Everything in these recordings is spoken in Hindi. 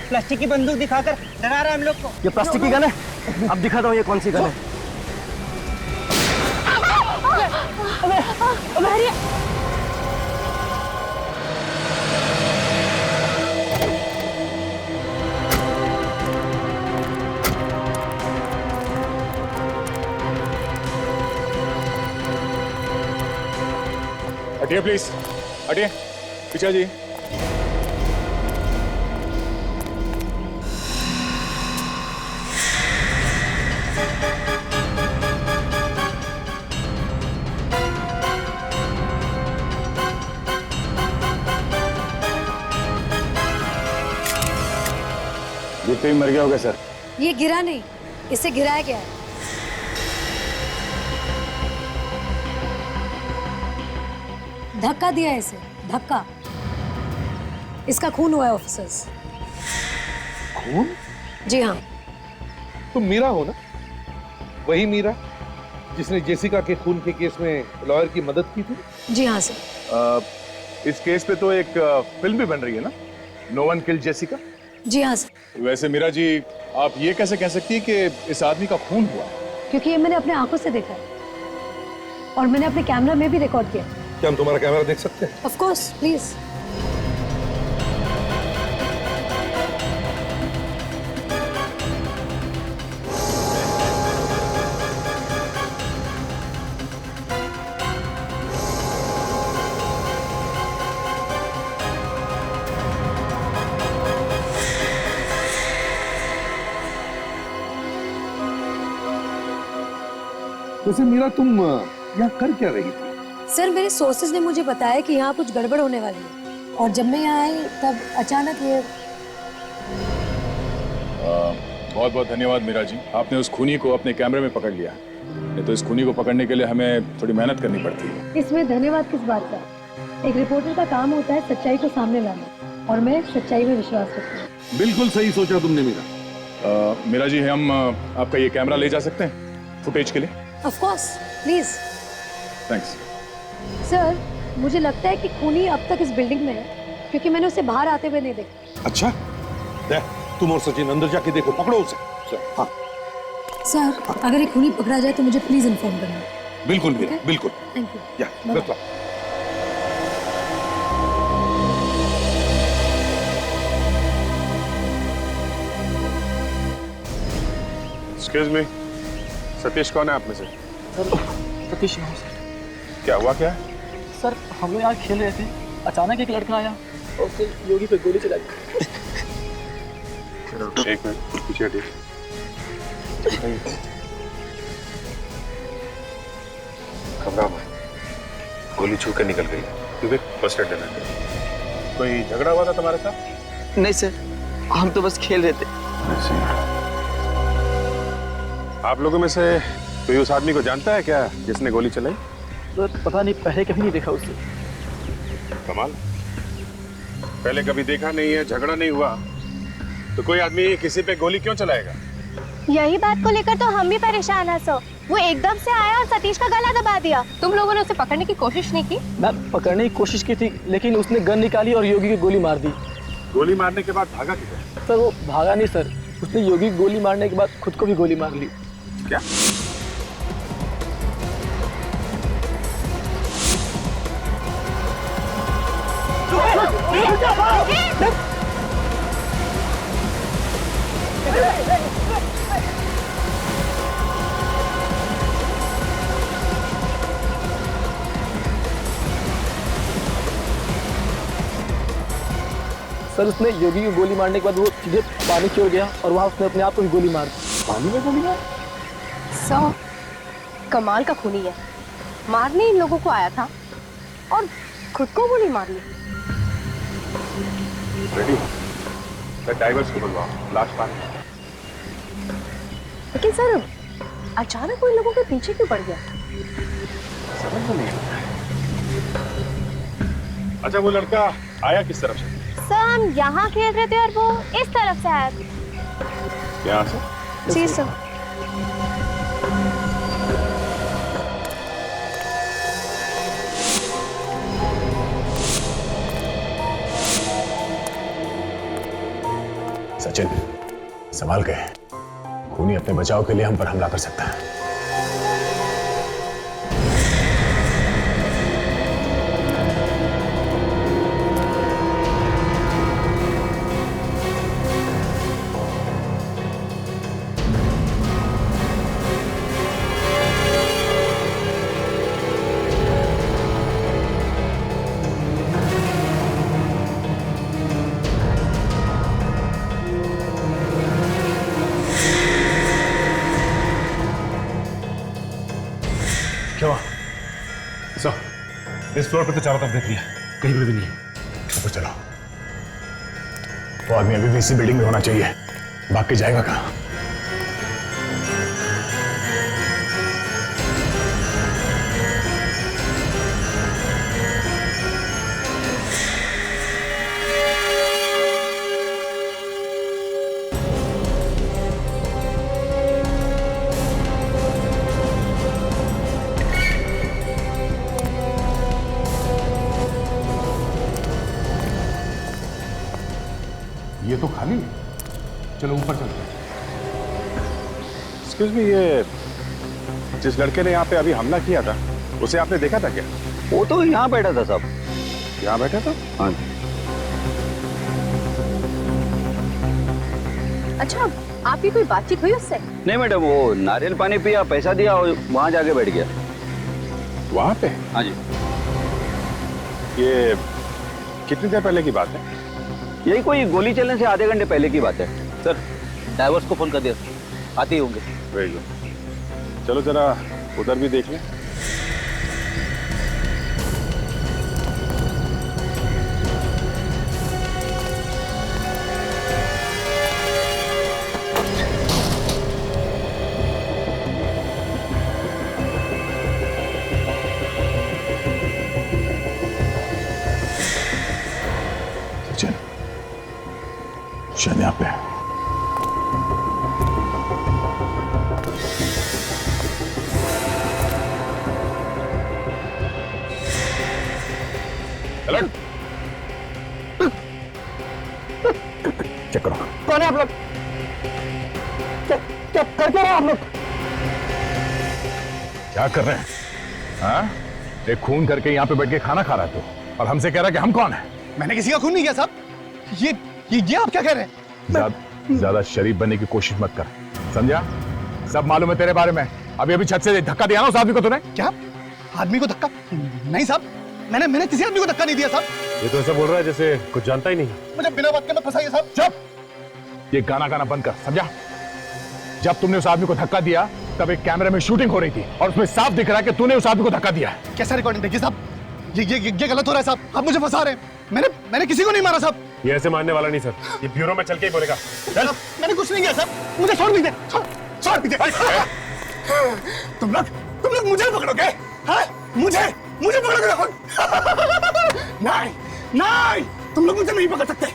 प्लास्टिक की बंदूक दिखाकर डरा रहा है हम लोग को। ये प्लास्टिक की गन है, अब दिखाता हूँ ये कौन सी गन है। हटिए प्लीज, हटिए पीछे जी। गिरते ही मर गया होगा सर। ये गिरा नहीं, इसे गिराया गया है। धक्का दिया है इसे, धक्का। इसका खून हुआ है ऑफिसर्स। खून? जी हाँ। तुम मीरा हो ना? वही मीरा जिसने जेसिका के खून के केस में लॉयर की मदद की थी? जी हाँ सर। इस केस पे तो एक फिल्म भी बन रही है ना, नो वन किल्ड जेसिका। जी हाँ सर। वैसे मीरा जी, आप ये कैसे कह सकती है कि इस आदमी का खून हुआ? क्योंकि ये मैंने अपने आंखों से देखा है और मैंने अपने कैमरा में भी रिकॉर्ड किया। क्या हम तुम्हारा कैमरा देख सकते हैं? Of course, please. वैसे मीरा, तुम यहाँ कर क्या रही थी? सर, मेरे सोर्सेज ने मुझे बताया कि यहाँ कुछ गड़बड़ होने वाली है और जब मैं यहाँ आई तब अचानक ये। बहुत बहुत धन्यवाद मीरा जी, आपने उस खूनी को अपने कैमरे में पकड़ लिया। नहीं तो इस खूनी को पकड़ने के लिए हमें थोड़ी मेहनत करनी पड़ती है। इसमें धन्यवाद किस बात का? एक रिपोर्टर का काम होता है सच्चाई को सामने लाना और मैं सच्चाई में विश्वास रखती हूँ। बिल्कुल सही सोचा तुमने मीरा। मीरा जी, हम आपका ये कैमरा ले जा सकते हैं फुटेज के लिए? Of course, please. Thanks. Sir, मुझे लगता है कि खूनी अब तक इस बिल्डिंग में है क्योंकि मैंने उसे बाहर आते हुए नहीं देखा। अच्छा, तुम और सचिन अंदर जाके देखो, पकड़ो उसे। हाँ। सर, अगर एक खूनी पकड़ा जाए तो मुझे प्लीज इन्फॉर्म करना। बिल्कुल मीरा, बिल्कुल। Thank you. या, good luck। Excuse me, Satish कौन है आप में से? सर, सतीश हूँ सर। क्या हुआ क्या? सर, हम लोग यहाँ खेल रहे थे, अचानक एक लड़का आया और उसने योगी पे गोली चला दी। एक मिनट पीछे हटिए। घबरा मत, गोली छू के निकल गई। क्योंकि फर्स्ट एड देना। कोई झगड़ा हुआ था तुम्हारे साथ? नहीं सर, हम तो बस खेल रहे थे। आप लोगों में से कोई उस आदमी को जानता है क्या जिसने गोली चलाई? सर, पता नहीं, पहले कभी नहीं देखा उसे। कमाल, पहले कभी देखा नहीं है, झगड़ा नहीं हुआ, तो कोई आदमी किसी पे गोली क्यों चलाएगा? यही बात को लेकर तो हम भी परेशान हैं सर। वो एकदम से आया और सतीश का गला दबा दिया। तुम लोगों ने उसे पकड़ने की कोशिश नहीं की? मैं पकड़ने की कोशिश की थी, लेकिन उसने गन निकाली और योगी की गोली मार दी। गोली मारने के बाद भागा किधर? सर, वो भागा नहीं सर, उसने योगी की गोली मारने के बाद खुद को भी गोली मार ली। क्या? सर, उसने योगी की गोली मारने के बाद वो सीधे पानी की ओर गया और वहाँ उसने अपने आप को भी गोली मार दी। पानी में गोली मार? सर, कमाल का खूनी है। मारने इन लोगों को आया था और खुद को गोली मार ली। रेडी, डाइवर्स को बुलवाओ, लाश पानी। लेकिन सर, अचानक वो इन लोगों के पीछे क्यों पड़ गया? समझ में नहीं आता। अच्छा, वो लड़का आया किस तरफ से? सर, हम यहाँ खेल रहे थे और वो इस तरफ से आया। यहाँ से? जी सर। सचिन, संभाल के। खूनी अपने बचाव के लिए हम पर हमला कर सकता है। क्या हुआ? सर, इस फ्लोर पर तो चारों तरफ देख लिया, कहीं पर भी नहीं है। ऊपर चलो। वो आदमी अभी भी इसी बिल्डिंग में होना चाहिए, भाग के जाएगा कहाँ? ये तो खाली है। चलो ऊपर चलते हैं। एक्सक्यूज मी, ये जिस लड़के ने यहाँ पे अभी हमला किया था, उसे आपने देखा था क्या? वो तो यहाँ बैठा था साहब। यहाँ बैठा था? हाँ। अच्छा, आपकी कोई बातचीत हुई उससे? नहीं मैडम, वो नारियल पानी पिया, पैसा दिया और वहाँ जाके बैठ गया। वहाँ पे? हाँ जी। ये कितनी देर पहले की बात है? यही कोई गोली चलने से आधे घंटे पहले की बात है। सर, ड्राइवर्स को फोन कर दिया, आते ही होंगे। Very good. चलो जरा उधर भी देख लें। सचिन, शायद यहाँ पे है। चेक करो। कौन है आप लोग? क्या कर रहे हो आप लोग? क्या कर रहे हैं? हाँ? एक खून करके यहाँ पे बैठ के खाना खा रहा है तू, और हमसे कह रहा है कि हम कौन है? मैंने किसी का खून नहीं किया साहब। ये आप क्या कह रहे हैं? ज्यादा शरीफ बनने की कोशिश मत कर, समझा? सब मालूम है तेरे बारे में। अभी छत से धक्का दिया ना उस आदमी को तूने? क्या आदमी को धक्का? नहीं साहब, मैंने किसी आदमी को धक्का नहीं दिया साहब। ये तो ऐसा बोल रहा है जैसे कुछ जानता ही नहीं। मुझे बिना बात के मत फंसाइए साहब। चुप! ये गाना बंद कर, समझा? जब तुमने उस आदमी को धक्का दिया तब एक कैमरे में शूटिंग हो रही थी और उसमें साफ दिख रहा है कि तूने उस आदमी को धक्का दिया है। कैसा रिकॉर्डिंग? देखिए साहब, ये गलत हो रहा है साहब। आप मुझे फंसा रहे हैं। मैंने किसी को नहीं मारा साहब। ये ऐसे मानने वाला नहीं सर, ये ब्यूरो में चल के ही बोलेगा। चल। मैंने कुछ नहीं किया साहब, मुझे छोड़ दीजिए। छोड़ दीजिए। तुम लोग मुझे पकड़ोगे? हाँ? मुझे पकड़ोगे? नहीं, तुम लोग मुझे नहीं पकड़ सकते।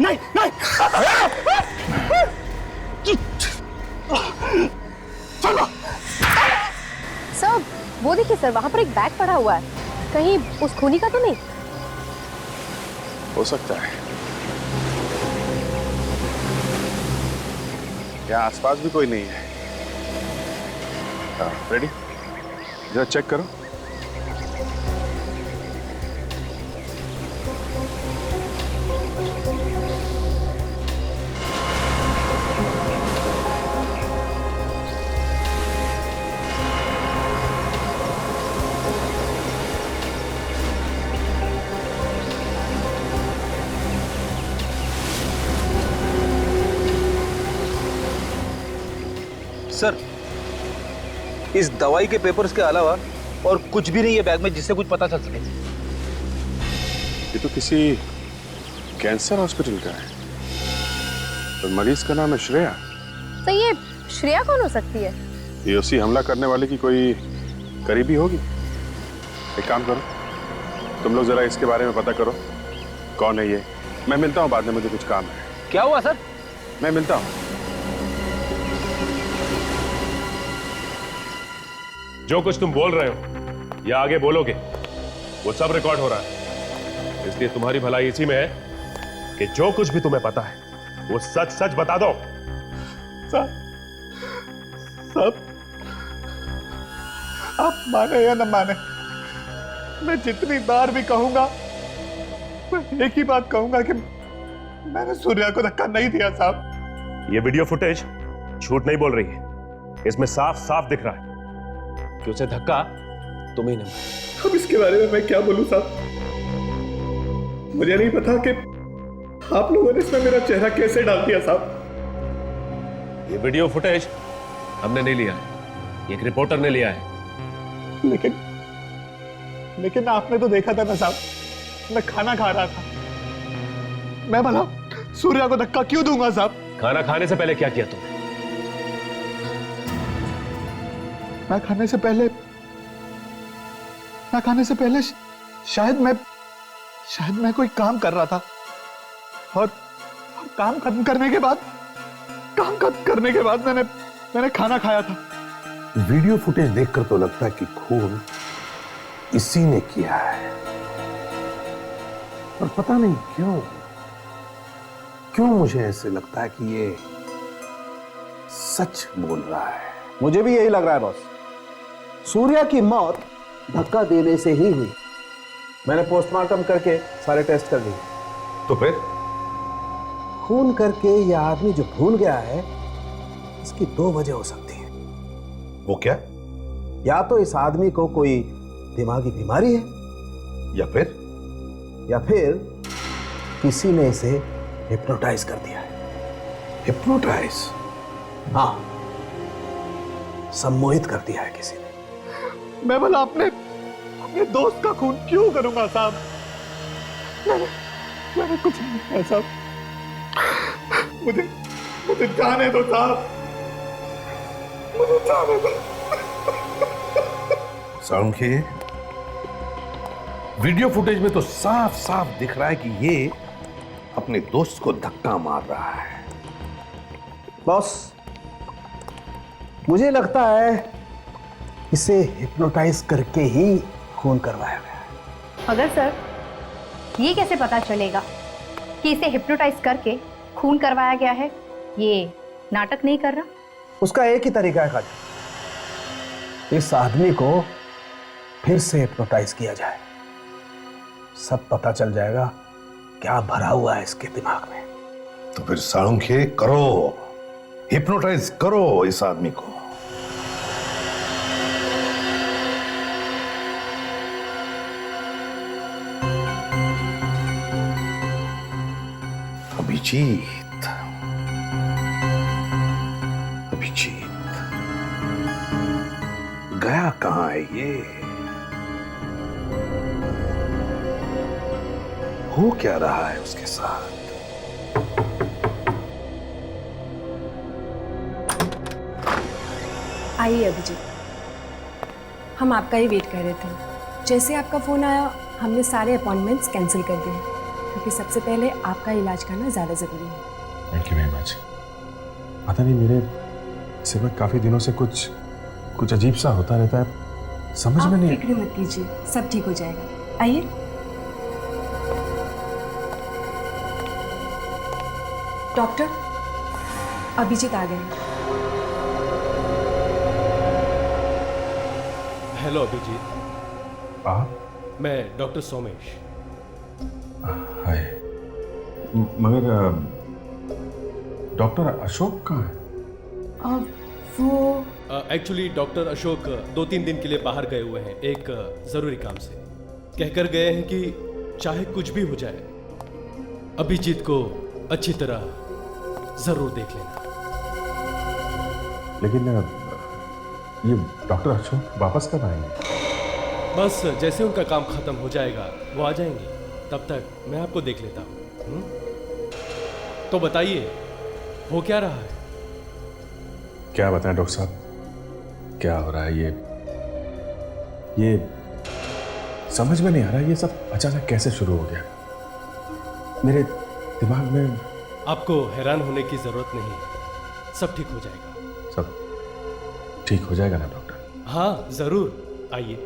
नहीं। चलो। सर, वो देखिए सर, वहाँ पर एक बैग पड़ा हुआ है। कहीं उस खूनी का तो नहीं? हो सकता है। यहाँ आसपास भी कोई नहीं है। हाँ, रेडी? जरा चेक करो। सर, इस दवाई के पेपर्स के अलावा और कुछ भी नहीं है बैग में जिससे कुछ पता चल सके। ये तो किसी कैंसर हॉस्पिटल का है, तो मरीज का नाम है श्रेया। तो ये श्रेया कौन हो सकती है? ये उसी हमला करने वाले की कोई करीबी होगी। एक काम करो, तुम लोग जरा इसके बारे में पता करो, कौन है ये। मैं मिलता हूँ बाद में, मुझे कुछ काम है। क्या हुआ सर? मैं मिलता हूँ। जो कुछ तुम बोल रहे हो या आगे बोलोगे वो सब रिकॉर्ड हो रहा है, इसलिए तुम्हारी भलाई इसी में है कि जो कुछ भी तुम्हें पता है वो सच सच बता दो। साहब, साहब, आप माने या न माने, मैं जितनी बार भी कहूंगा, मैं एक ही बात कहूंगा कि मैंने सूर्या को धक्का नहीं दिया साहब। ये वीडियो फुटेज झूठ नहीं बोल रही है, इसमें साफ साफ दिख रहा है कि उसे धक्का तुम ही ने मारा। अब इसके बारे में मैं क्या बोलूं साहब? मुझे नहीं पता कि आप लोगों ने इसमें मेरा चेहरा कैसे डाल दिया साहब। ये वीडियो फुटेज हमने नहीं लिया है, एक रिपोर्टर ने लिया है। लेकिन आपने तो देखा था ना साहब, मैं खाना खा रहा था। मैं भला सूर्या को धक्का क्यों दूंगा साहब? खाना खाने से पहले क्या किया तुमने? मैं खाने से पहले शायद मैं कोई काम कर रहा था, और काम खत्म करने के बाद मैंने खाना खाया था। वीडियो फुटेज देखकर तो लगता है कि खून इसी ने किया है, पर पता नहीं क्यों मुझे ऐसे लगता है कि ये सच बोल रहा है। मुझे भी यही लग रहा है बॉस। सूर्या की मौत धक्का देने से ही हुई। मैंने पोस्टमार्टम करके सारे टेस्ट कर लिए। तो फिर खून करके यह आदमी जो भूल गया है, इसकी दो वजह हो सकती है। वो क्या? या तो इस आदमी को कोई दिमागी बीमारी है, या फिर किसी ने इसे हिप्नोटाइज कर दिया है। हिप्नोटाइज? हाँ, सम्मोहित कर दिया है किसी ने। मैं भला अपने दोस्त का खून क्यों करूंगा साहब? मैंने कुछ नहीं किया साहब। मुझे जाने दो साहब, मुझे जाने दो। साउंड वीडियो फुटेज में तो साफ साफ दिख रहा है कि ये अपने दोस्त को धक्का मार रहा है। बॉस, मुझे लगता है इसे हिप्नोटाइज करके ही खून करवाया गया। मगर सर, ये कैसे पता चलेगा कि इसे हिप्नोटाइज करके खून करवाया गया है? ये नाटक नहीं कर रहा? उसका एक ही तरीका है खाली, इस आदमी को फिर से हिप्नोटाइज किया जाए। सब पता चल जाएगा क्या भरा हुआ है इसके दिमाग में। तो फिर साळुंखे करो, हिप्नोटाइज करो इस आदमी को। अभिजीत, गया कहां है ये? हो क्या रहा है उसके साथ? आइए अभिजीत, हम आपका ही वेट कर रहे थे। जैसे आपका फोन आया, हमने सारे अपॉइंटमेंट्स कैंसिल कर दिए, क्योंकि सबसे पहले आपका इलाज करना ज़्यादा ज़रूरी है। Thank you very much. पता नहीं, मेरे सिर में काफ़ी दिनों से कुछ अजीब सा होता रहता है, समझ में नहीं। फिक्र मत कीजिए, सब ठीक हो जाएगा। आइए। डॉक्टर, अभिजीत आ गए। हेलो अभिजीत। आप? मैं डॉक्टर सोमेश। हाय। मगर डॉक्टर अशोक कहाँ है? वो एक्चुअली डॉक्टर अशोक 2-3 दिन के लिए बाहर गए हुए हैं, एक ज़रूरी काम से। कहकर गए हैं कि चाहे कुछ भी हो जाए, अभिजीत को अच्छी तरह ज़रूर देख लेना। लेकिन ये डॉक्टर अशोक वापस कब आएंगे? बस जैसे उनका काम खत्म हो जाएगा वो आ जाएंगे, तब तक मैं आपको देख लेता हूँ। तो बताइए, हो क्या रहा है? क्या बताएं डॉक्टर साहब, क्या हो रहा है? ये समझ में नहीं आ रहा, ये सब अचानक कैसे शुरू हो गया मेरे दिमाग में। आपको हैरान होने की जरूरत नहीं, सब ठीक हो जाएगा। सब ठीक हो जाएगा ना डॉक्टर? हाँ जरूर, आइए।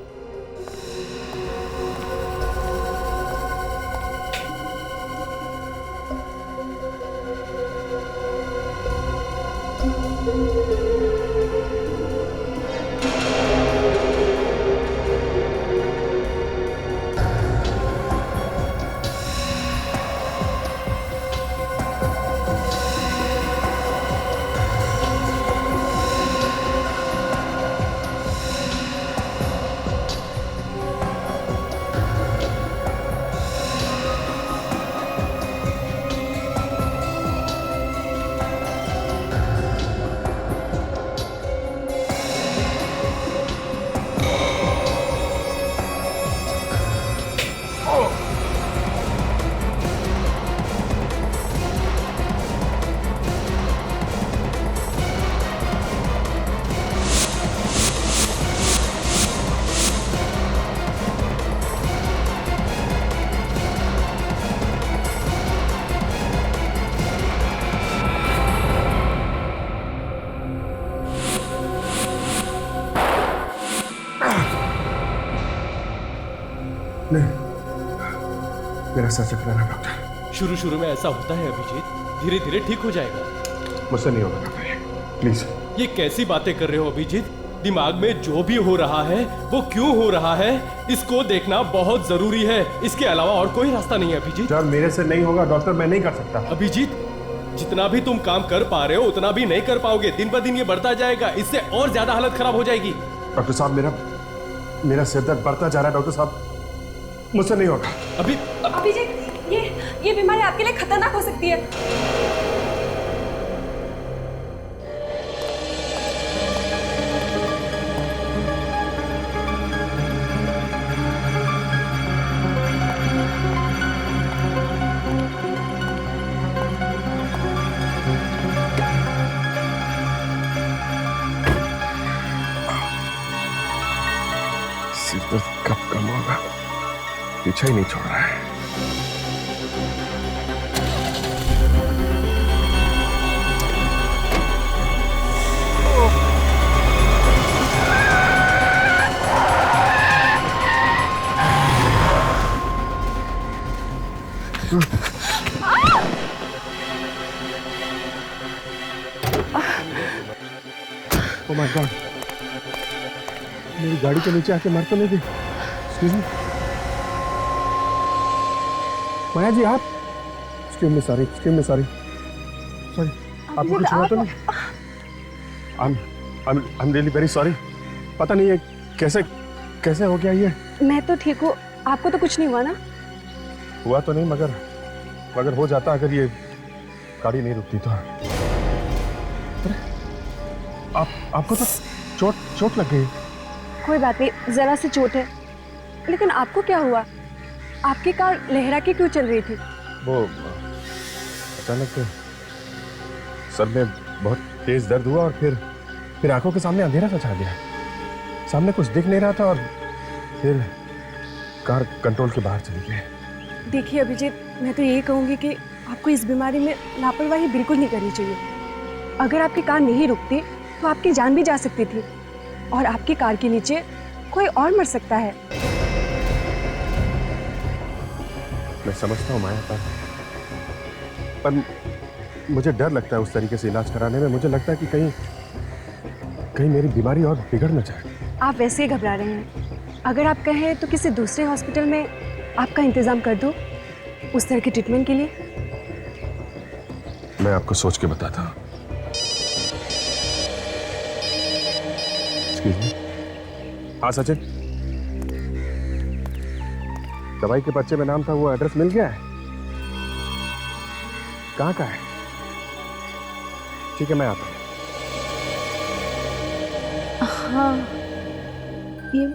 नहीं, मेरा सर चकरा रहा डॉक्टर। शुरू में ऐसा होता है अभिजीत, धीरे धीरे ठीक हो जाएगा। मुझसे नहीं होगा डॉक्टर, प्लीज। ये कैसी बातें कर रहे हो अभिजीत? दिमाग में जो भी हो रहा है वो क्यों हो रहा है, इसको देखना बहुत जरूरी है। इसके अलावा और कोई रास्ता नहीं है अभिजीत। जब मेरे से नहीं होगा डॉक्टर, मैं नहीं कर सकता। अभिजीत, जितना भी तुम काम कर पा रहे हो उतना भी नहीं कर पाओगे। दिन पर दिन ये बढ़ता जाएगा, इससे और ज्यादा हालत खराब हो जाएगी। डॉक्टर साहब, मेरा सिर दर्द बढ़ता जा रहा है। डॉक्टर साहब, मुझसे नहीं होगा। अभिजीत, ये बीमारी आपके लिए खतरनाक हो सकती है। सिर दर्द कब कम होगा, पीछा ही नहीं छोड़ रहा है। ओह माय गॉड, मेरी गाड़ी के नीचे आके मर तो नहीं गई? एक्सक्यूज मी, माया जी आप? एक्सक्यूज मी, सॉरी, आपको कुछ हुआ तो नहीं? I am really very sorry. पता नहीं ये कैसे हो गया ये। मैं तो ठीक हूँ, आपको तो कुछ नहीं हुआ ना? हुआ तो नहीं, मगर हो जाता अगर ये गाड़ी नहीं रुकती तो। आपको तो चोट लग गई। कोई बात नहीं, जरा सी चोट है। लेकिन आपको क्या हुआ? आपकी कार लहरा के क्यों चल रही थी? वो अचानक सर में बहुत तेज दर्द हुआ और फिर आंखों के सामने अंधेरा सा छा गया। सामने कुछ दिख नहीं रहा था और फिर कार कंट्रोल के बाहर चली गई। देखिए अभिजीत, मैं तो यही कहूँगी कि आपको इस बीमारी में लापरवाही बिल्कुल नहीं करनी चाहिए। अगर आपकी कार नहीं रुकती तो आपकी जान भी जा सकती थी और आपकी कार के नीचे कोई और मर सकता है। मैं समझता हूँ माया, पर मुझे डर लगता है उस तरीके से इलाज कराने में। मुझे लगता है कि कहीं मेरी बीमारी और बिगड़ न जाए। आप वैसे ही घबरा रहे हैं। अगर आप कहें तो किसी दूसरे हॉस्पिटल में आपका इंतजाम कर दूं उस तरह के ट्रीटमेंट के लिए। मैं आपको सोच के बताता हूँ। हाँ सचिन, दवाई के पर्चे में नाम था, वो एड्रेस मिल गया है? कहाँ का है? ठीक है, मैं आता हूँ। हाँ, ये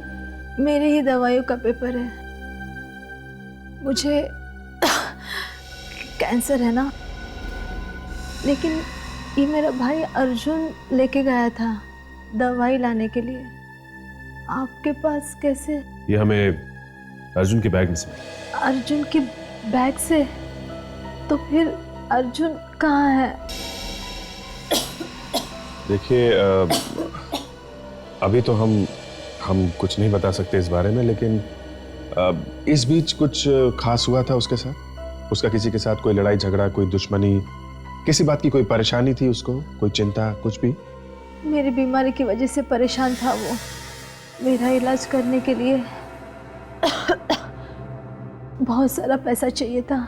मेरे ही दवाइयों का पेपर है। मुझे कैंसर है ना, लेकिन ये मेरा भाई अर्जुन लेके गया था दवाई लाने के लिए। आपके पास कैसे? ये हमें अर्जुन के बैग में से। अर्जुन के बैग से? तो फिर अर्जुन कहाँ है? देखिए, अभी तो हम कुछ नहीं बता सकते इस बारे में, लेकिन इस बीच कुछ खास हुआ था उसके साथ? उसका किसी के साथ कोई लड़ाई झगड़ा, कोई दुश्मनी, किसी बात की कोई परेशानी थी उसको, कोई चिंता, कुछ भी? मेरी बीमारी की वजह से परेशान था वो। मेरा इलाज करने के लिए बहुत सारा पैसा चाहिए था।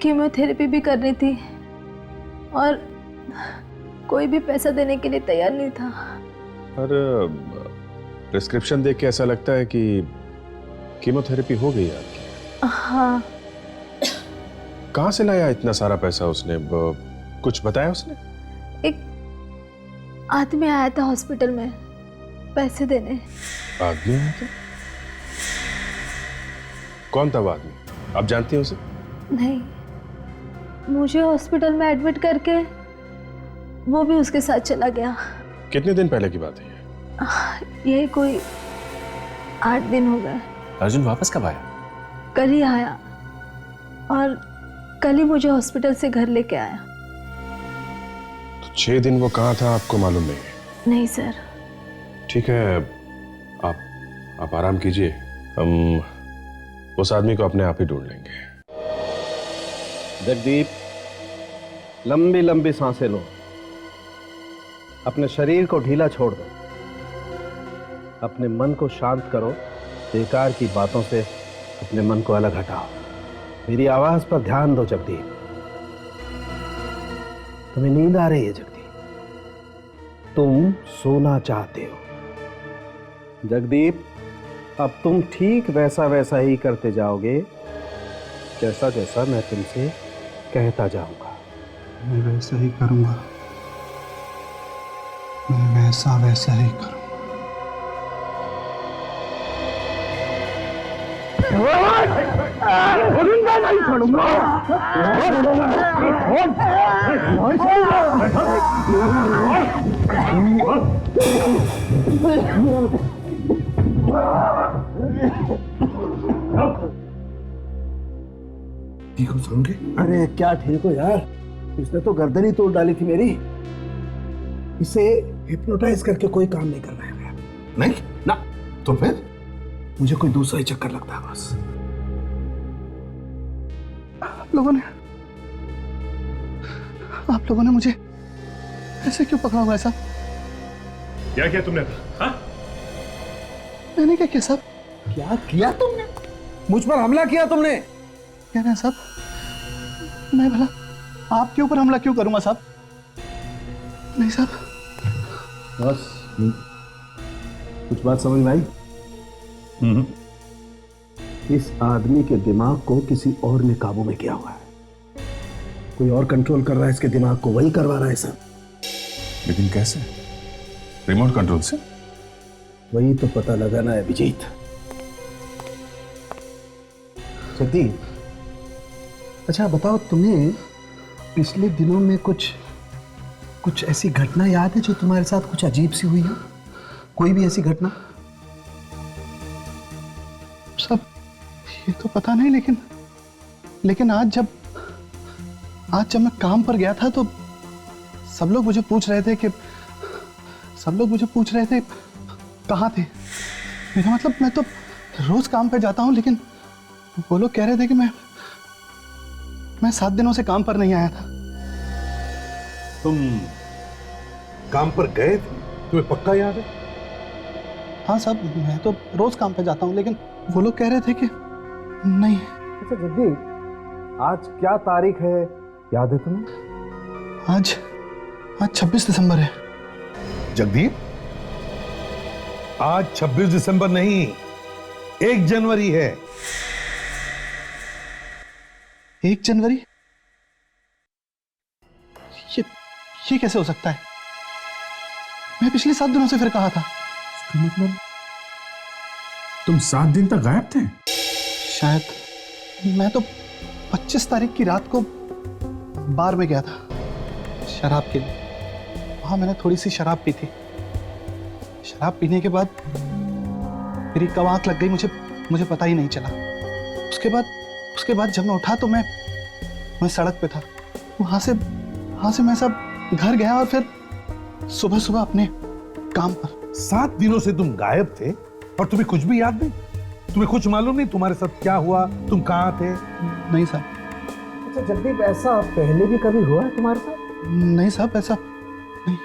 कीमोथेरेपी भी करनी थी और कोई भी पैसा देने के लिए तैयार नहीं था। पर प्रिस्क्रिप्शन देख के ऐसा लगता है कि कीमोथेरेपी हो गई है आपकी। हाँ। कहाँ से लाया इतना सारा पैसा उसने? कुछ बताया उसने? एक आदमी आया था हॉस्पिटल में पैसे देने। आदमी आया था? कौन था वो आदमी? आप जानती हैं उसे? नहीं, मुझे हॉस्पिटल में एडमिट करके वो भी उसके साथ चला गया। कितने दिन पहले की बात है ये? यही कोई 8 दिन हो गए। अर्जुन वापस कब आया? कल ही आया और कल ही मुझे हॉस्पिटल से घर लेके आया। तो 6 दिन वो कहाँ था आपको मालूम नहीं है? नहीं सर। ठीक है, आप आराम कीजिए, हम उस आदमी को अपने आप ही ढूंढ लेंगे। जगदीप, लंबी लंबी सांसें लो, अपने शरीर को ढीला छोड़ दो, अपने मन को शांत करो, बेकार की बातों से अपने मन को अलग हटाओ। मेरी आवाज पर ध्यान दो जगदीप। तुम्हें नींद आ रही है जगदीप, तुम सोना चाहते हो। जगदीप, अब तुम ठीक वैसा वैसा ही करते जाओगे जैसा जैसा मैं तुमसे कहता जाऊंगा। मैं वैसा ही करूंगा, मैं वैसा वैसा ही करूंगा। नहीं छोड़ूंगा। ठीक हो समझे? अरे क्या ठीक हो यार, इसने तो गर्दन ही तोड़ डाली थी मेरी। इसे हिप्नोटाइज करके कोई काम नहीं करना है। नहीं ना, तो फिर मुझे कोई दूसरा ही चक्कर लगता है बस। आप लोगों ने मुझे ऐसे क्यों पकड़ा हुआ है साहब? क्या किया तुमने? हाँ? मैंने क्या किया साहब? क्या किया तुमने? मुझ पर हमला किया तुमने? क्या कहा साहब? मैं भला आपके ऊपर हमला क्यों करूंगा साहब? नहीं साहब। बस कुछ बात समझ में आई? इस आदमी के दिमाग को किसी और ने काबू में किया हुआ है। कोई और कंट्रोल कर रहा है इसके दिमाग को, वही करवा रहा है सब। लेकिन कैसे? रिमोट कंट्रोल से? वही तो पता लगाना है अभिजीत। जगदीप, अच्छा बताओ, तुम्हें पिछले दिनों में कुछ ऐसी घटना याद है जो तुम्हारे साथ कुछ अजीब सी हुई हो? कोई भी ऐसी घटना? सब ये तो पता नहीं, लेकिन आज जब मैं काम पर गया था तो सब लोग मुझे पूछ रहे थे कहाँ थे। मेरा मतलब, मैं तो रोज काम पे जाता हूँ, लेकिन वो लोग कह रहे थे कि मैं 7 दिनों से काम पर नहीं आया था। तुम काम पर गए थे? तुम्हें पक्का याद है? हाँ साहब, मैं तो रोज काम पे जाता हूँ, लेकिन वो लोग कह रहे थे कि नहीं। अच्छा जगदीप, आज क्या तारीख है, याद है तुम्हें? आज 26 दिसंबर है। जगदीप, आज 26 दिसंबर नहीं, 1 जनवरी है। 1 जनवरी? ये कैसे हो सकता है? मैं पिछले 7 दिनों से फिर कहा था। इसका मतलब तुम 7 दिन तक गायब थे? शायद। मैं तो 25 तारीख की रात को बार में गया था शराब के लिए। वहां मैंने थोड़ी सी शराब पी थी। शराब पीने के बाद मेरी कब आंख लग गई मुझे पता ही नहीं चला। उसके बाद जब मैं उठा तो मैं सड़क पे था। वहां से मैं सब घर गया और फिर सुबह सुबह अपने काम पर। 7 दिनों से तुम गायब थे और तुम्हें कुछ भी याद नहीं? तुम्हें कुछ मालूम नहीं तुम्हारे साथ क्या हुआ, तुम कहाँ थे? नहीं साहब। अच्छा जगदीप, ऐसा पहले भी कभी हुआ है तुम्हारे साथ? नहीं साहब, ऐसा नहीं।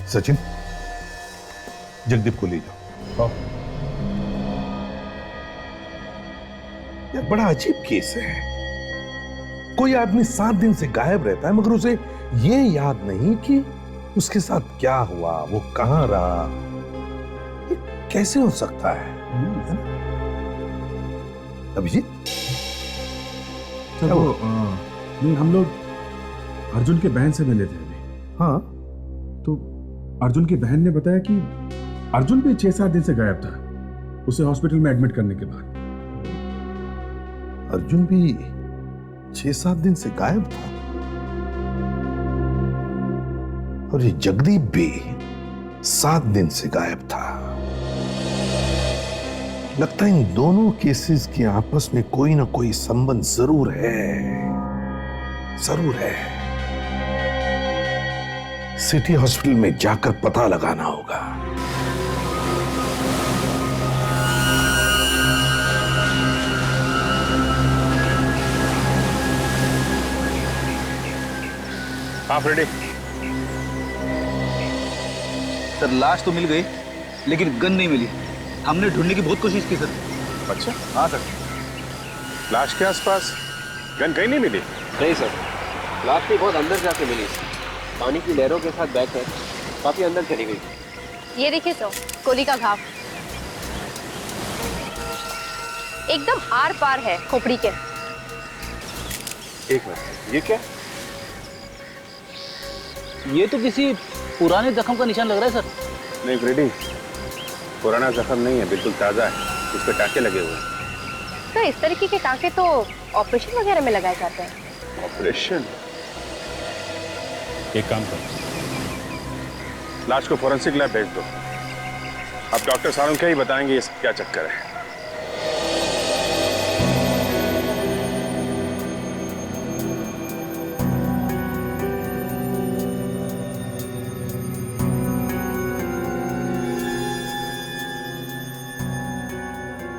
सचिन, जगदीप को ले जाओ। यार बड़ा अजीब केस है। कोई आदमी 7 दिन से गायब रहता है मगर उसे ये याद नहीं कि उसके साथ क्या हुआ, वो कहां रहा। ये कैसे हो सकता है ना? अभिजीत, तो वो नहीं, हम लोग अर्जुन के बहन से मिले थे अभी। हाँ, तो अर्जुन की बहन ने बताया कि अर्जुन भी 6-7 दिन से गायब था, उसे हॉस्पिटल में एडमिट करने के बाद। अर्जुन भी 6-7 दिन से गायब था और ये जगदीप भी 7 दिन से गायब था। लगता है इन दोनों केसेस के आपस में कोई ना कोई संबंध जरूर है, जरूर है। सिटी हॉस्पिटल में जाकर पता लगाना होगा। हाँ फ्रेडी। सर लाश तो मिल गई लेकिन गन नहीं मिली। हमने ढूंढने की बहुत कोशिश की सर। अच्छा, हाँ सर। लाश के आसपास गन कहीं नहीं मिली? नहीं सर, लाश भी बहुत अंदर जाके मिली। पानी की लहरों के साथ बहकर काफी अंदर चली गई। ये देखिए तो गोली का घाव एकदम आर पार है खोपड़ी के। एक मिनट, ये क्या? ये तो किसी पुराने जख्म का निशान लग रहा है सर। नहीं फ्रेडी, पुराना जख्म नहीं है, बिल्कुल ताजा है। उस पर टाके लगे हुए हैं। तो इस तरीके के टाके तो ऑपरेशन वगैरह में लगाए जाते हैं। ऑपरेशन? एक काम करो, लाश को फोरेंसिक लैब भेज दो। अब डॉक्टर सारुण क्या ही बताएंगे ये क्या चक्कर है।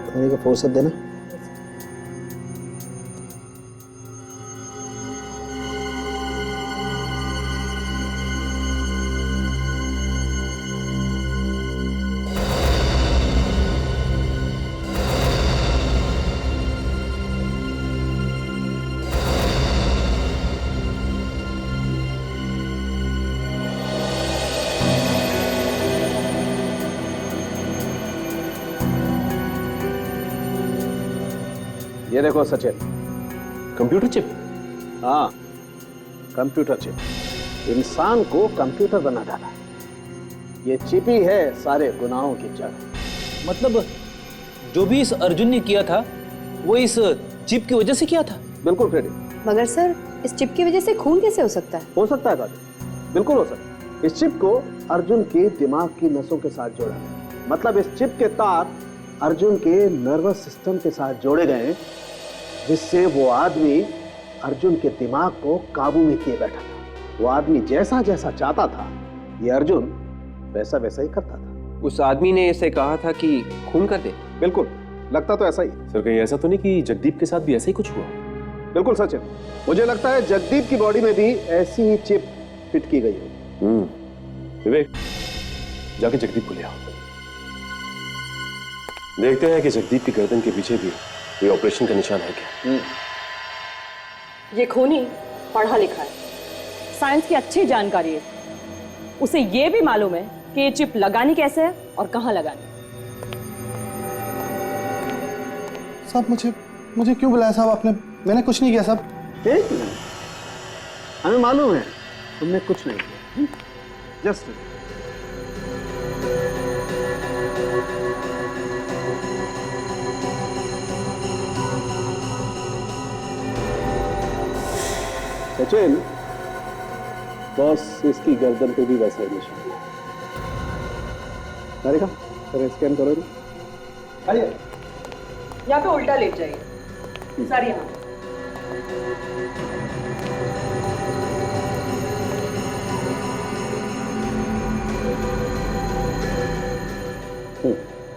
खाने का फुर्सत देना। ये देखो सचिन, कंप्यूटर चिप? हाँ, कंप्यूटर चिप। इंसान को कंप्यूटर बना डाला। ये चिप ही है सारे गुनाहों की जड़। मतलब जो भी इस अर्जुन ने किया था वो इस चिप की वजह से किया था? बिल्कुल फ्रेडी। मगर सर इस चिप की वजह से खून कैसे हो सकता है? हो सकता है काजल, बिल्कुल हो सकता है। इस चिप को अर्जुन के दिमाग की नसों के साथ जोड़ा गया। मतलब इस चिप के तार अर्जुन के नर्वस सिस्टम के साथ जोड़े गए, जिससे वो आदमी अर्जुन के दिमाग को काबू में किए बैठा था। वो आदमी जैसा जैसा चाहता था ये अर्जुन वैसा वैसा ही करता था। उस आदमी ने इसे कहा था कि खून कर दे? बिल्कुल, लगता तो ऐसा ही। सर कहीं ऐसा तो नहीं कि जगदीप के साथ भी ऐसा ही कुछ हुआ? बिल्कुल सचिन, मुझे लगता है जगदीप की बॉडी में भी ऐसी ही चिप फिट की गई हो। विवेक, जाके जगदीप को ले आओ। देखते हैं कि जगदीप की गर्दन के पीछे भी कोई ऑपरेशन का निशान है क्या। ये खूनी पढ़ा लिखा है, साइंस की अच्छी जानकारी है। उसे ये भी मालूम है कि ये चिप लगानी कैसे है और कहाँ लगानी। साहब मुझे क्यों बुलाया साहब आपने? मैंने कुछ नहीं किया साहब। एक मिनट, हमें मालूम है तुमने कुछ नहीं किया। जस्ट सचिन, बस इसकी गर्दन पे भी वैसा ही निशान है। अरे का स्कैन करो। आइए, या तो उल्टा लेट जाइए सर। यहाँ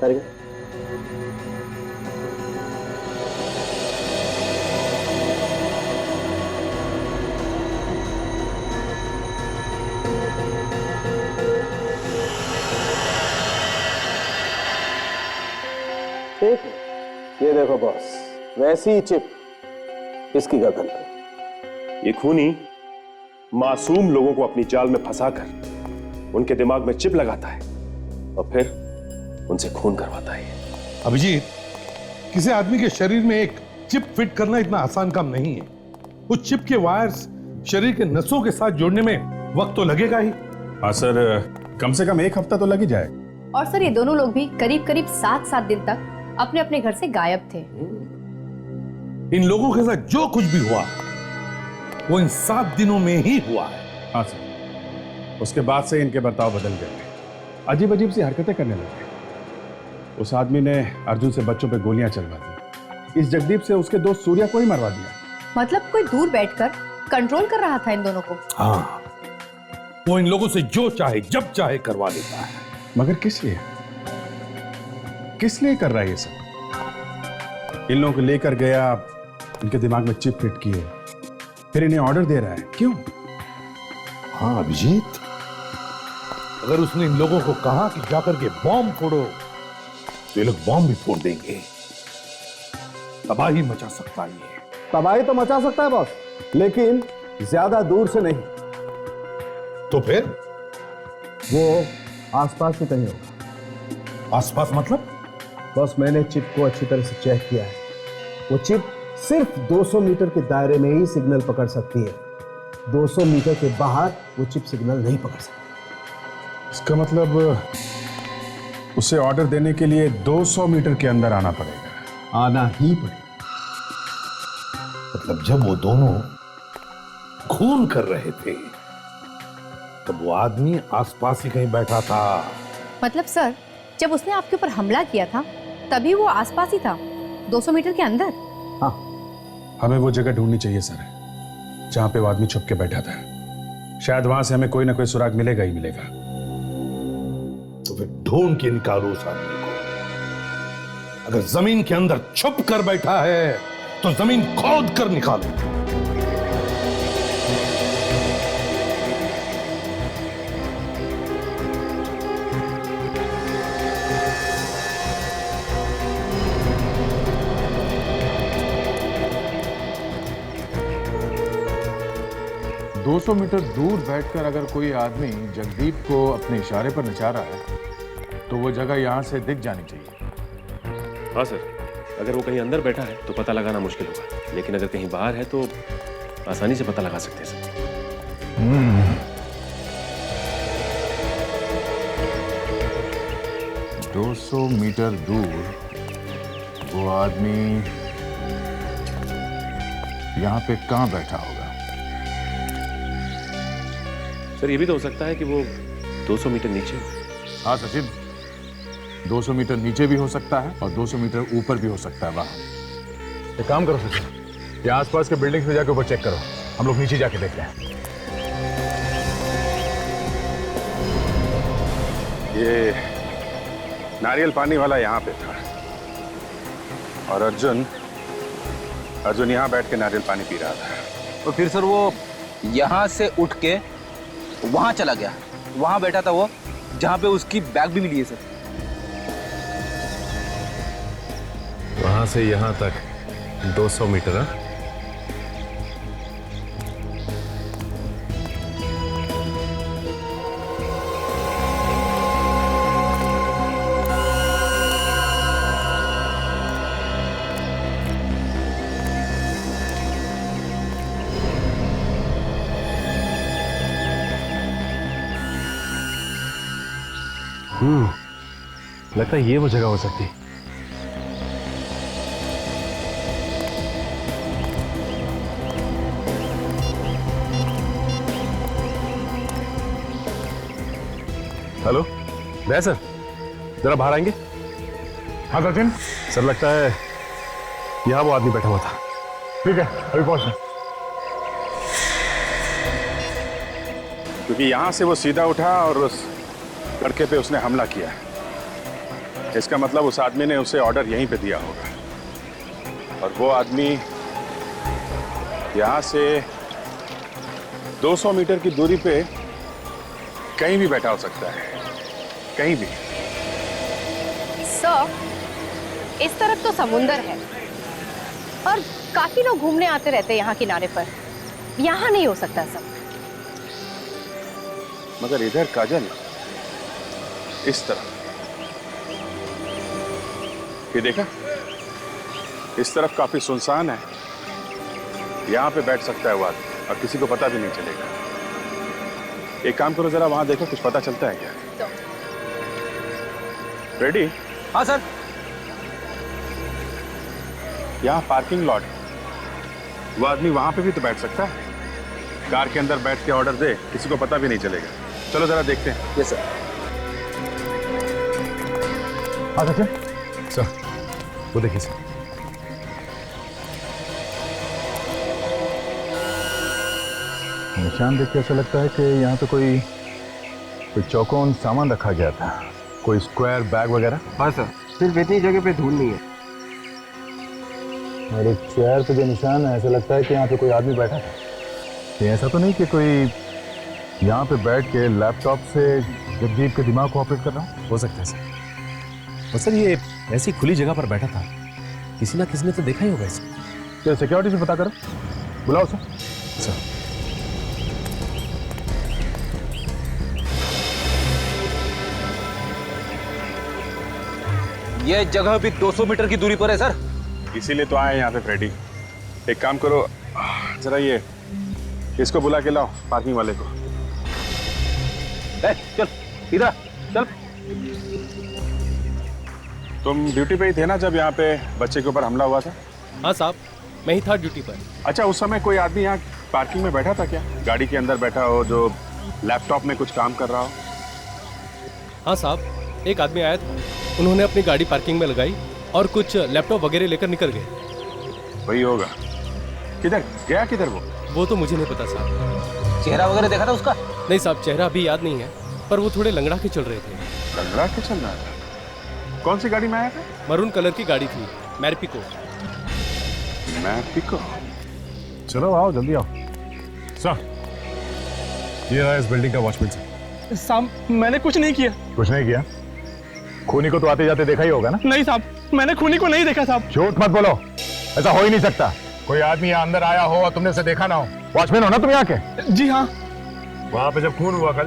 करेगा। एक ये देखो बॉस, वैसी ही चिप इसकी गर्दन पे। ये खूनी मासूम लोगों को अपनी जाल में फंसाकर उनके दिमाग में चिप लगाता है और फिर उनसे खून करवाता है। अभिजीत, किसी आदमी के शरीर में एक चिप फिट करना इतना आसान काम नहीं है। उस चिप के वायर्स शरीर के नसों के साथ जोड़ने में वक्त तो लगेगा ही। हाँ सर, कम से कम 1 हफ्ता तो लग ही जाए। और सर, ये दोनों लोग भी करीब करीब 7-7 दिन तक अपने अपने घर से गायब थे। इन लोगों के साथ जो कुछ भी हुआ वो इन 7 दिनों में ही हुआ है। हाँ सर, उसके बाद से इनके बर्ताव बदल गए, अजीब अजीब सी हरकतें करने लगे। उस आदमी ने अर्जुन से बच्चों पे गोलियां चलवा दी। इस जगदीप से उसके दोस्त सूर्या को ही मरवा दिया। मतलब कोई दूर बैठकर कंट्रोल कर रहा था इन दोनों को। हाँ, वो इन लोगों से जो चाहे जब चाहे करवा देता है। मगर किस लिए? किस लिए कर रहा है ये सब? इन लोगों को लेकर गया, इनके दिमाग में चिप फिट किए, फिर इन्हें ऑर्डर दे रहा है। क्यों? हाँ अभिजीत, अगर उसने इन लोगों को कहा कि जाकर के बॉम्ब फोड़ो तो ये लोग बॉम्ब भी फोड़ देंगे। तबाही मचा सकता है ये। तबाही तो मचा सकता है बॉस, लेकिन ज्यादा दूर से नहीं। तो फिर वो आसपास ही कहीं होगा। आसपास मतलब? बॉस, मैंने चिप को अच्छी तरह से चेक किया है। वो चिप सिर्फ 200 मीटर के दायरे में ही सिग्नल पकड़ सकती है। 200 मीटर के बाहर वो चिप सिग्नल नहीं पकड़ सकती। इसका मतलब उसे ऑर्डर देने के लिए 200 मीटर के अंदर आना पड़ेगा। आना ही पड़ेगा। मतलब जब वो दोनों खून कर रहे थे तब वो आदमी आसपास ही कहीं बैठा था। मतलब सर, जब उसने आपके ऊपर हमला किया था तभी वो आसपास ही था, 200 मीटर के अंदर। हाँ, हमें वो जगह ढूंढनी चाहिए सर, जहां पे वो आदमी छुप के बैठा था। शायद वहां से हमें कोई ना कोई सुराग मिलेगा ही मिलेगा। तो फिर ढूंढ के निकालो उस आदमी को। अगर जमीन के अंदर छुप कर बैठा है तो जमीन खोद कर निकालो। दो 200 मीटर दूर बैठकर अगर कोई आदमी जगदीप को अपने इशारे पर नचा रहा है तो वो जगह यहाँ से दिख जानी चाहिए। हाँ सर, अगर वो कहीं अंदर बैठा है तो पता लगाना मुश्किल होगा, लेकिन अगर कहीं बाहर है तो आसानी से पता लगा सकते हैं सर। 200 मीटर दूर वो आदमी यहाँ पे कहाँ बैठा होगा? सर ये भी तो हो सकता है कि वो 200 मीटर नीचे हो। हाँ सचिन, 200 मीटर नीचे भी हो सकता है और 200 मीटर ऊपर भी हो सकता है वहां। एक काम करो सचिन, ये आसपास के बिल्डिंग्स में जाके ऊपर चेक करो, हम लोग नीचे जाके देखते हैं। ये नारियल पानी वाला यहाँ पे था और अर्जुन यहाँ बैठ के नारियल पानी पी रहा था। तो फिर सर वो यहाँ से उठ के वहां चला गया, वहां बैठा था वो जहां पे उसकी बैग भी मिली है सर। वहां से यहां तक 200 मीटर है। लगता है ये वो जगह हो सकती है। हेलो दया सर, जरा बाहर आएंगे? हाँ सचिन। सर लगता है यहाँ वो आदमी बैठा हुआ था। ठीक है, अभी पहुंच रहे। क्योंकि यहाँ से वो सीधा उठा और उस लड़के पे उसने हमला किया। इसका मतलब उस आदमी ने उसे ऑर्डर यहीं पे दिया होगा और वो आदमी यहाँ से 200 मीटर की दूरी पे कहीं भी बैठा हो सकता है, कहीं भी। सर, इस तरफ तो समुंदर है और काफी लोग घूमने आते रहते हैं यहाँ किनारे पर। यहाँ नहीं हो सकता सब। मगर इधर काजल, इस तरफ ये देखा, इस तरफ काफी सुनसान है। यहाँ पे बैठ सकता है वो आदमी और किसी को पता भी नहीं चलेगा। एक काम करो, जरा वहां देखो, कुछ पता चलता है क्या? रेडी? हाँ सर। यहाँ पार्किंग लॉट, वो आदमी वहां पे भी तो बैठ सकता है। कार के अंदर बैठ के ऑर्डर दे, किसी को पता भी नहीं चलेगा। चलो जरा देखते हैं। Yes sir. आ सकते सर, वो देखिए सर। निशान देख के ऐसा लगता है कि यहाँ पे कोई चौकोन सामान रखा गया था, कोई स्क्वायर बैग वगैरह। हाँ सर, सिर्फ इतनी जगह पे धूल नहीं है। और एक चेयर पे जो निशान है, ऐसा लगता है कि यहाँ पे कोई आदमी बैठा था। ये ऐसा तो नहीं कि कोई यहाँ पे बैठ के लैपटॉप से जगदीप के दिमाग को ऑपरेट कर रहा हूँ? हो सकता है सर। और सर ये ऐसी खुली जगह पर बैठा था, किसी ना किसी ने तो देखा ही होगा इसे। क्या सिक्योरिटी से पता करो, बुलाओ सर। सर ये जगह भी 200 मीटर की दूरी पर है सर। इसीलिए तो आए यहाँ पे फ्रेडी। एक काम करो, जरा ये इसको बुला के लाओ, पार्किंग वाले को। चल इधर चल। तुम ड्यूटी पे ही थे ना जब यहाँ पे बच्चे के ऊपर हमला हुआ था? हाँ साहब, मैं ही था ड्यूटी पर। अच्छा, उस समय कोई आदमी यहाँ पार्किंग में बैठा था क्या? गाड़ी के अंदर बैठा हो, जो लैपटॉप में कुछ काम कर रहा हो? हाँ साहब, एक आदमी आया था, उन्होंने अपनी गाड़ी पार्किंग में लगाई और कुछ लैपटॉप वगैरह लेकर निकल गए। वही होगा। किधर गया, किधर वो तो मुझे नहीं पता साहब। चेहरा वगैरह देखा था उसका? नहीं साहब, चेहरा अभी याद नहीं है, पर वो थोड़े लंगड़ा के चल रहे थे। लंगड़ा के चल रहा था? कौन सी गाड़ी में आया था? मरून कलर की गाड़ी थी, मैर्पिको। मैर्पिको? चलो आओ, जल्दी आओ। सर, ये रहा इस बिल्डिंग का वॉचमैन सर। साहब, मैंने कुछ नहीं किया। कुछ नहीं किया? खूनी को तो आते जाते देखा ही होगा ना? नहीं साहब, मैंने खूनी को नहीं देखा साहब। झूठ मत बोलो, ऐसा हो ही नहीं सकता। कोई आदमी यहाँ अंदर आया हो और तुमने उसे देखा ना हो। वॉचमैन हो ना तुम यहाँ के? जी हाँ। वहाँ पे जब खून हुआ कल,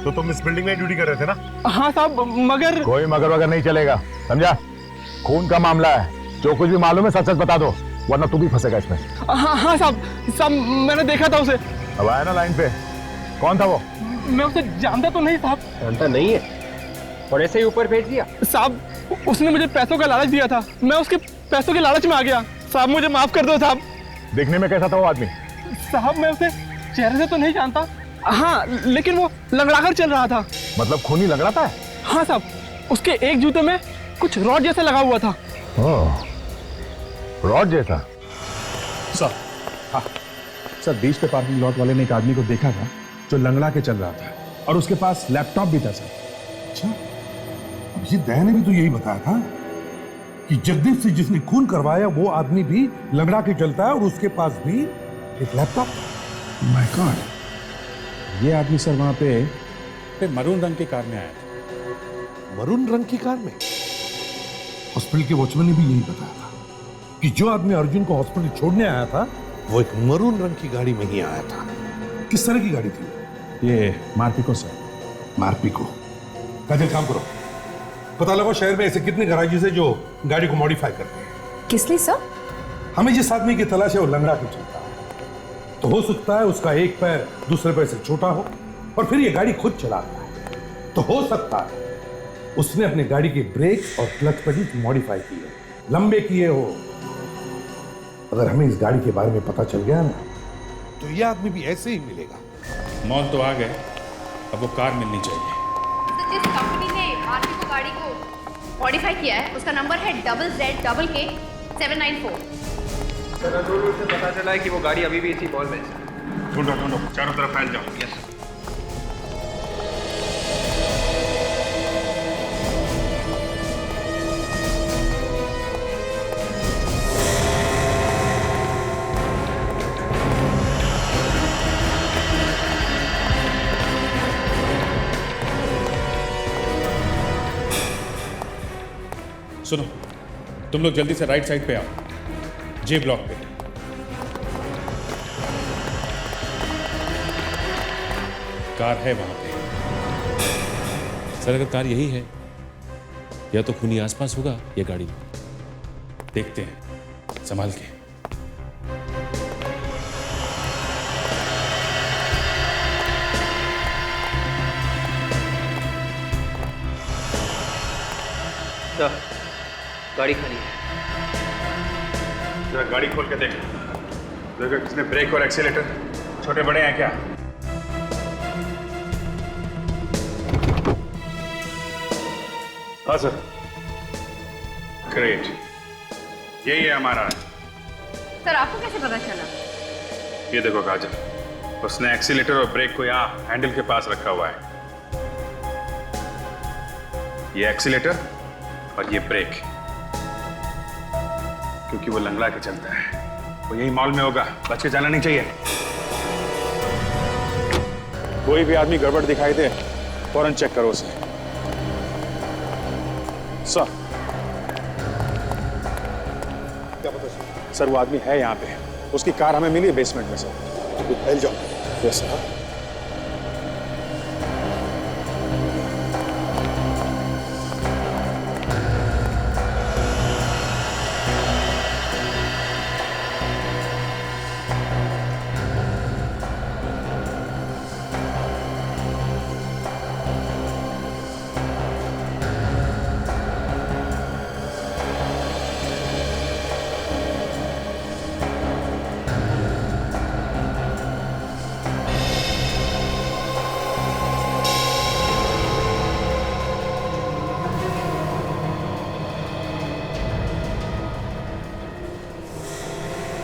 तो तुम इस बिल्डिंग में ड्यूटी कर रहे थे ना? हाँ साहब, मगर कोई मगर वगर नहीं चलेगा, समझा? खून का मामला है, जो कुछ भी मालूम है सच सच बता दो, वरना तू भी फंसेगा इसमें। हाँ साहब, मैंने देखा था उसे। अब आया ना लाइन पे, कौन था वो? मैं उसे जानता तो नहीं साहब। जानता नहीं है और ऐसे ही ऊपर भेज दिया? साहब, उसने मुझे पैसों का लालच दिया था, मैं उसके पैसों के लालच में आ गया। साहब मुझे माफ कर दो साहब। देखने में कैसा था वो आदमी? साहब मैं उसे चेहरे से तो नहीं जानता, हाँ, लेकिन वो लंगड़ाकर चल रहा था। मतलब खूनी लंगड़ाता है? हाँ साहब, उसके एक जूते में कुछ रॉड जैसा लगा हुआ था। रॉड जैसा? सर, हाँ सर, बीच पे पार्किंग लॉट वाले ने एक आदमी को देखा था जो लंगड़ा के चल रहा था और उसके पास लैपटॉप भी था सर। अच्छा, अब ये दया ने भी तो यही बताया था कि जगदीप से जिसने खून करवाया वो आदमी भी लंगड़ा के चलता है और उसके पास भी एक लैपटॉप। माय गॉड, ये आदमी सर वहां पे मरून रंग की कार में आया था। मरून रंग की कार में? हॉस्पिटल के वॉचमैन ने भी यही बताया था कि जो आदमी अर्जुन को हॉस्पिटल छोड़ने आया था वो एक मरून रंग की गाड़ी में ही आया था। किस तरह की गाड़ी थी? ये मार्पिको सर। मार्पिको? काजल, काम करो, पता लगाओ शहर में ऐसे कितने गैराजेस है जो गाड़ी को मॉडिफाई करते हैं। किस लिए सर? हमें जिस आदमी की तलाश है वो लंगड़ा के चलता है, तो हो सकता है उसका एक पैर दूसरे पैर से छोटा हो और फिर ये गाड़ी खुद चलाता है, तो हो सकता है उसने अपने गाड़ी के ब्रेक और क्लच पेडल मॉडिफाई किए, लंबे किए हो। अगर हमें इस गाड़ी के बारे में पता चल गया ना, तो ये आदमी भी ऐसे ही मिलेगा। मॉल तो आ गए, अब वो कार मिलनी चाहिए। जिस कंपनी ने मार्पिको गाड़ी को मॉडिफाई किया है उसका नंबर है ZZK 794। दूर से पता चला है कि वो गाड़ी अभी भी इसी मॉल में है। ढूंढो ढूंढो, चारों तरफ फैल जाओ। यस। सुनो, तुम लोग जल्दी से राइट साइड पे आओ, जे ब्लॉक पे। कार है वहां पे। सर अगर कार यही है, या तो खूनी आसपास होगा या गाड़ी। देखते हैं, संभाल के। गाड़ी खाली है। जरा गाड़ी खोल के देख, देखो किसने ब्रेक और एक्सीलेटर छोटे बड़े हैं क्या? हाँ सर। ग्रेट, यही है हमारा। सर आपको कैसे पता चला? ये देखो काजल, उसने एक्सीलेटर और ब्रेक को यहाँ हैंडल के पास रखा हुआ है। ये एक्सीलेटर और ये ब्रेक, क्योंकि वो लंगड़ा के चलता है। वो यही मॉल में होगा, बच के जाना नहीं चाहिए। कोई भी आदमी गड़बड़ दिखाई दे, फौरन चेक करो उसे। सर, क्या पता सर, वो आदमी है यहाँ पे। उसकी कार हमें मिली है बेसमेंट में सर। फैल जाओ। Yes sir.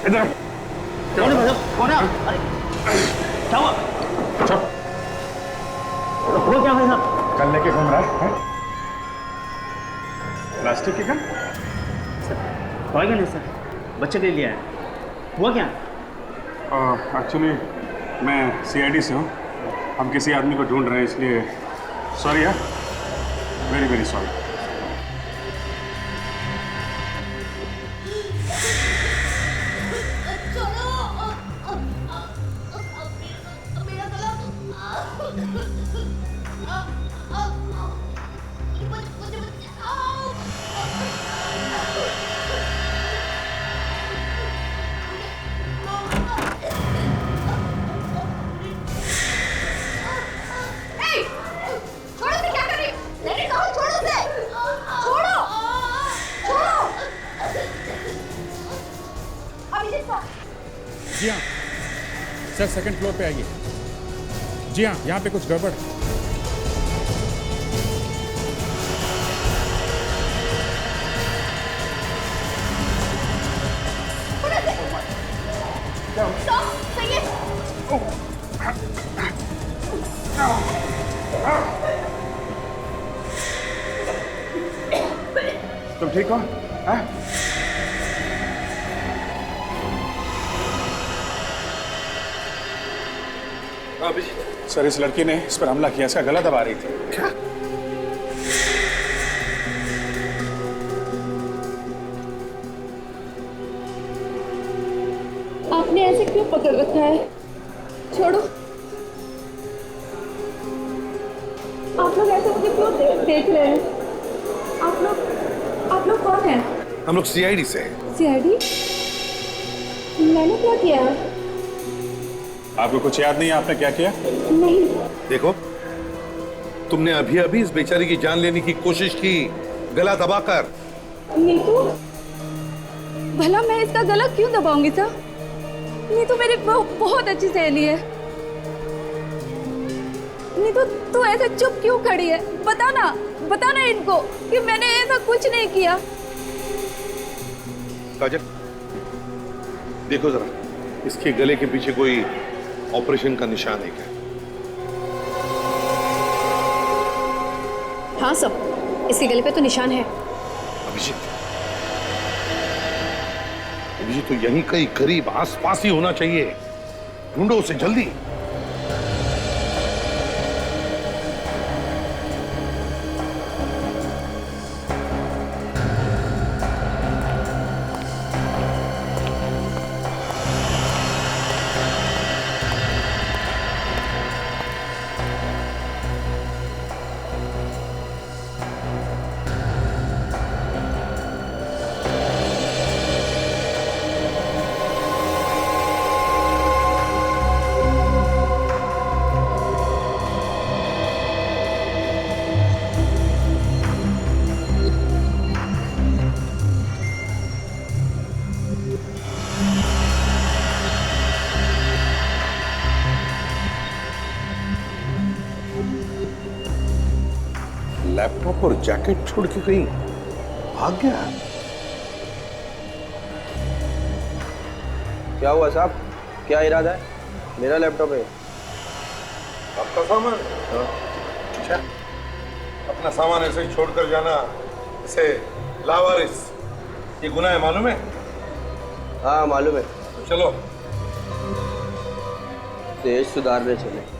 इधर कौन है भाई? कौन है? अरे क्या हुआ? चुप। वो क्या भाई साहब? कल लेके घूम रहा है? प्लास्टिक की गन? टॉय गन है सर, बच्चे के लिए लिया है। हुआ क्या? एक्चुअली मैं CID से हूँ। हम किसी आदमी को ढूंढ रहे हैं, इसलिए सॉरी यार, वेरी वेरी सॉरी। जी हाँ सर, सेकंड फ्लोर पे आइए। जी हाँ, यहाँ पे कुछ गड़बड़ है। तुम ठीक हो? हाँ? सर, इस लड़की ने इस पर हमला किया, इसका गला दबा रही थी। क्या? आपने ऐसे क्यों पकड़ रखा है? छोड़ो। आप लोग ऐसे मुझे क्यों देख रहे हैं? आप लोग कौन हैं? हम लोग CID से हैं। CID? मैंने क्या किया? आपको कुछ याद नहीं है आपने क्या किया? नहीं। देखो, तुमने अभी अभी इस बेचारी की जान लेने की कोशिश की, गला दबाकर। नीतू, भला मैं इसका गला क्यों दबाऊंगी सर? नीतू मेरी बहुत अच्छी सहेली है। नीतू, तू ऐसे चुप क्यों खड़ी है? बता ना इनको कि मैंने ऐसा कुछ नहीं किया। काजल, देखो जरा, इसके गले के पीछे कोई ऑपरेशन का निशान है क्या? हाँ सब, इसके गले पे तो निशान है। अभिजीत तो यहीं कहीं करीब आसपास ही होना चाहिए। ढूंढो उसे जल्दी। लैपटॉप और जैकेट छोड़ के कहीं भाग गया? क्या हुआ साहब? क्या इरादा है? मेरा लैपटॉप है। आपका सामान? अच्छा, अपना सामान ऐसे ही छोड़कर जाना, इसे लावारिस, ये गुनाह है, मालूम है? हाँ मालूम है। तो चलो देश सुधारने चले।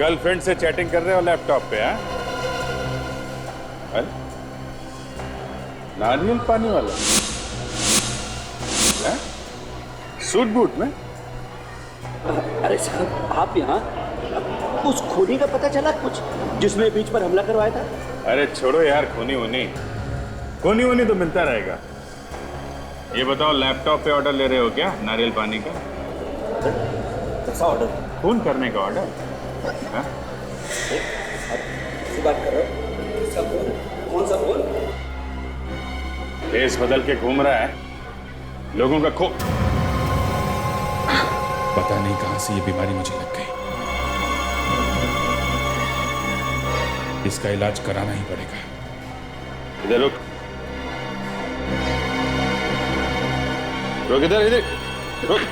गर्लफ्रेंड से चैटिंग कर रहे हो लैपटॉप पे? हाँ, अरे नारियल पानी वाला है? सूट बूट में? अरे साहब आप यहाँ, उस खूनी का पता चला कुछ जिसने बीच पर हमला करवाया था? अरे छोड़ो यार, खूनी वूनी तो मिलता रहेगा। ये बताओ, लैपटॉप पे ऑर्डर ले रहे हो क्या नारियल पानी का? कैसा ऑर्डर? खून करने का ऑर्डर? हाँ? बात कर रहे हो? कौन सा फोन? भेष बदल के घूम रहा है, लोगों का पता नहीं कहां से ये बीमारी मुझे लग गई। इसका इलाज कराना ही पड़ेगा। इधर रुक, इधर रुक।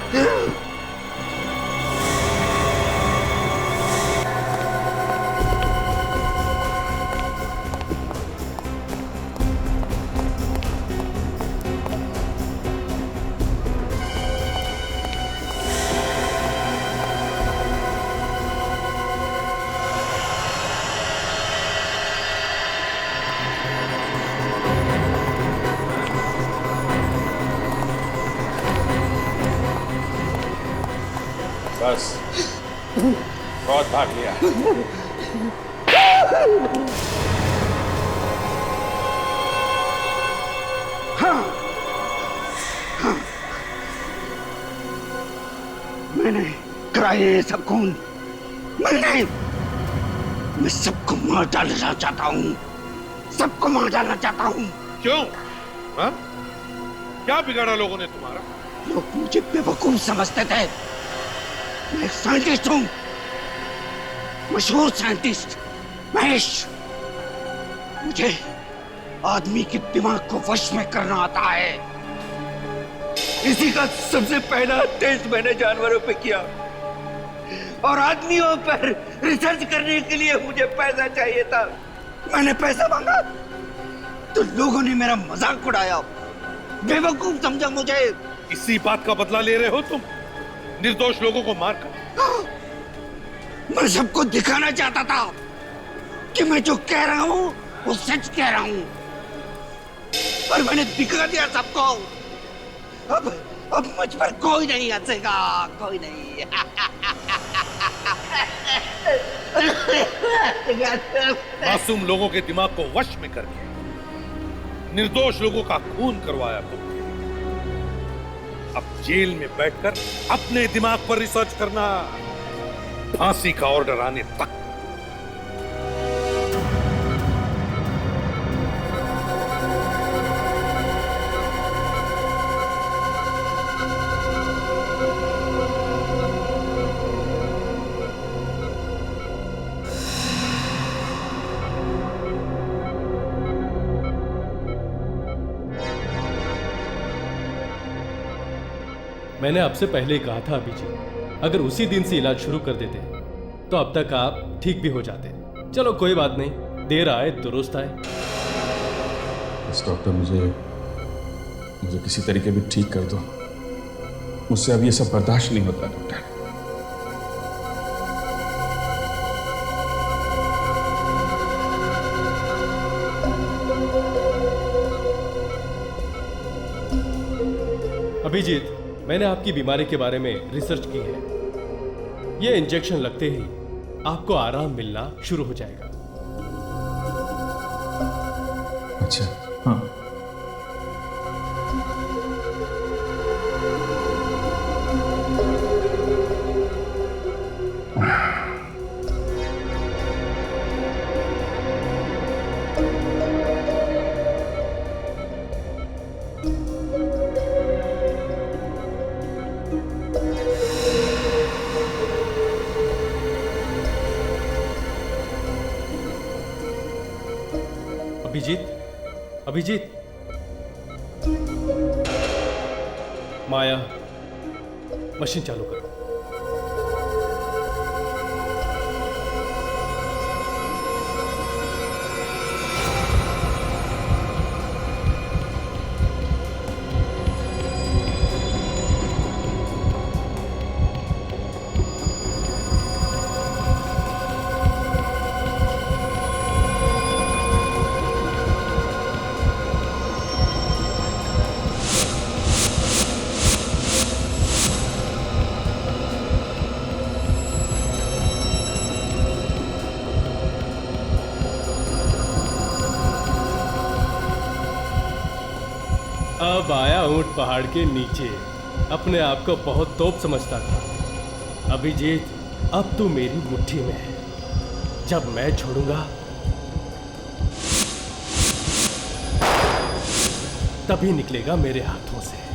बस, बहुत भाग लिया। मैंने कराए ये सब खून, मैं सबको मार डालना चाहता हूँ, सबको मार डालना चाहता हूँ। क्यों? हाँ? क्या बिगाड़ा लोगों ने तुम्हारा? लोग मुझे बेवकूफ समझते थे। मैं एक साइंटिस्ट हूँ, मशहूर साइंटिस्ट महेश। मुझे आदमी के दिमाग को वश में करना आता है। इसी का सबसे पहला टेस्ट मैंने जानवरों पे किया, और आदमियों पर रिसर्च करने के लिए मुझे पैसा चाहिए था। मैंने पैसा मांगा तो लोगों ने मेरा मजाक उड़ाया, बेवकूफ समझा मुझे। इसी बात का बदला ले रहे हो तुम, निर्दोष लोगों को मारकर? मैं सबको दिखाना चाहता था कि मैं जो कह रहा हूँ वो सच कह रहा हूँ, और मैंने दिखा दिया सबको। अब मुझ पर कोई नहीं हंसेगा, कोई नहीं। मासूम लोगों के दिमाग को वश में करके निर्दोष लोगों का खून करवाया तुमने। अब जेल में बैठकर अपने दिमाग पर रिसर्च करना, फांसी का ऑर्डर आने तक। मैंने आपसे पहले ही कहा था अभिजीत, अगर उसी दिन से इलाज शुरू कर देते तो अब तक आप ठीक भी हो जाते। चलो कोई बात नहीं, देर आए दुरुस्त आए। बस डॉक्टर, मुझे किसी तरीके भी ठीक कर दो। मुझसे अब ये सब बर्दाश्त नहीं होता डॉक्टर। अभिजीत, मैंने आपकी बीमारी के बारे में रिसर्च की है। ये इंजेक्शन लगते ही आपको आराम मिलना शुरू हो जाएगा। अच्छा, हाँ। अभिजीत, माया, मशीन चालू करो। अब आया ऊंट पहाड़ के नीचे। अपने आप को बहुत तोप समझता था। अभिजीत, अब तू मेरी मुट्ठी में है। जब मैं छोड़ूंगा तभी निकलेगा मेरे हाथों से।